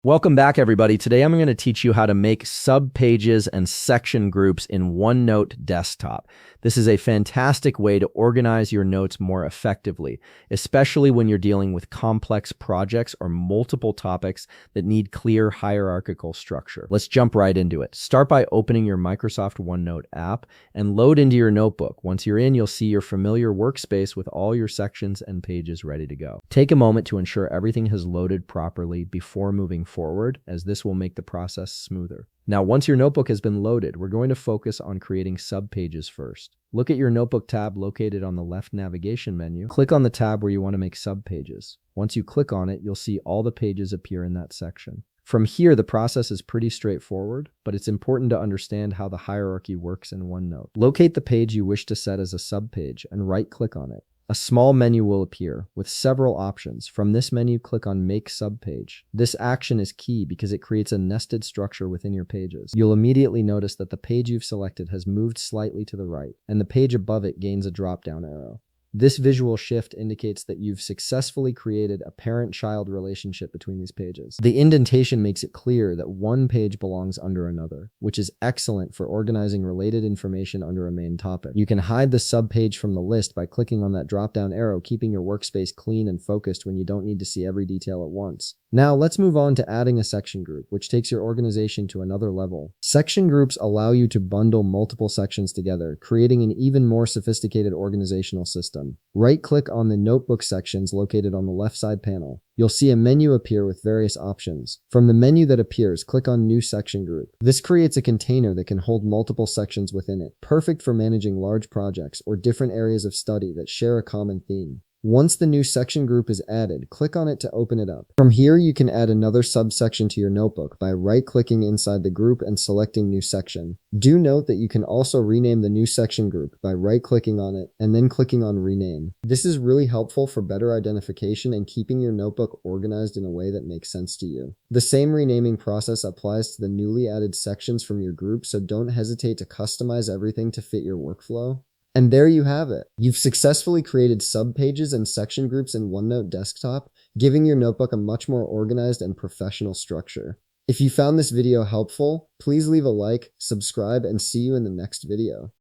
Welcome back, everybody. Today I'm going to teach you how to make subpages and section groups in OneNote Desktop. This is a fantastic way to organize your notes more effectively, especially when you're dealing with complex projects or multiple topics that need clear hierarchical structure. Let's jump right into it. Start by opening your Microsoft OneNote app and load into your notebook. Once you're in, you'll see your familiar workspace with all your sections and pages ready to go. Take a moment to ensure everything has loaded properly before moving forward, as this will make the process smoother. Now, once your notebook has been loaded, we're going to focus on creating subpages first. Look at your notebook tab located on the left navigation menu. Click on the tab where you want to make subpages. Once you click on it, you'll see all the pages appear in that section. From here, the process is pretty straightforward, but it's important to understand how the hierarchy works in OneNote. Locate the page you wish to set as a subpage and right-click on it. A small menu will appear with several options. From this menu, click on Make Subpage. This action is key because it creates a nested structure within your pages. You'll immediately notice that the page you've selected has moved slightly to the right, and the page above it gains a drop-down arrow. This visual shift indicates that you've successfully created a parent-child relationship between these pages. The indentation makes it clear that one page belongs under another, which is excellent for organizing related information under a main topic. You can hide the subpage from the list by clicking on that drop-down arrow, keeping your workspace clean and focused when you don't need to see every detail at once. Now let's move on to adding a section group, which takes your organization to another level. Section groups allow you to bundle multiple sections together, creating an even more sophisticated organizational system. Right-click on the notebook sections located on the left side panel. You'll see a menu appear with various options. From the menu that appears, click on New Section Group. This creates a container that can hold multiple sections within it, perfect for managing large projects or different areas of study that share a common theme. Once the new section group is added, click on it to open it up. From here, you can add another subsection to your notebook by right-clicking inside the group and selecting New Section. Do note that you can also rename the new section group by right-clicking on it and then clicking on Rename. This is really helpful for better identification and keeping your notebook organized in a way that makes sense to you. The same renaming process applies to the newly added sections from your group, so don't hesitate to customize everything to fit your workflow. And there you have it. You've successfully created subpages and section groups in OneNote Desktop, giving your notebook a much more organized and professional structure. If you found this video helpful, please leave a like, subscribe, and see you in the next video.